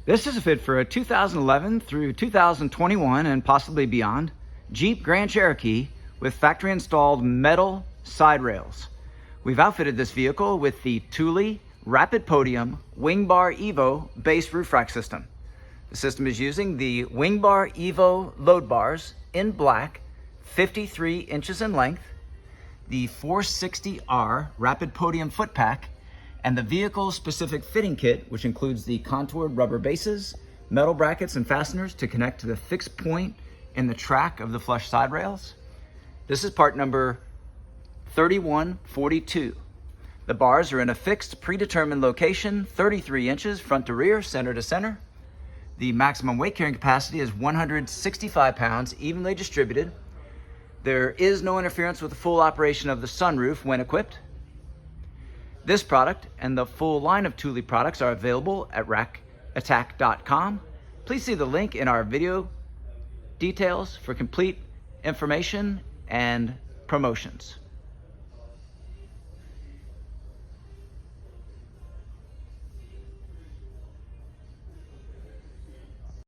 This is a fit for a 2011 through 2021 and possibly beyond Jeep Grand Cherokee with factory installed metal side rails. We've outfitted this vehicle with the Thule Rapid Podium WingBar EVO base roof rack system. The system is using the WingBar EVO load bars in black, 53 inches in length, the 460R Rapid Podium foot pack, and the vehicle-specific fitting kit, which includes the contoured rubber bases, metal brackets and fasteners to connect to the fixed point in the track of the flush side rails. This is part number 3142. The bars are in a fixed, predetermined location, 33 inches front to rear, center to center. The maximum weight carrying capacity is 165 pounds, evenly distributed. There is no interference with the full operation of the sunroof when equipped. This product and the full line of Thule products are available at rackattack.com. Please see the link in our video details for complete information and promotions.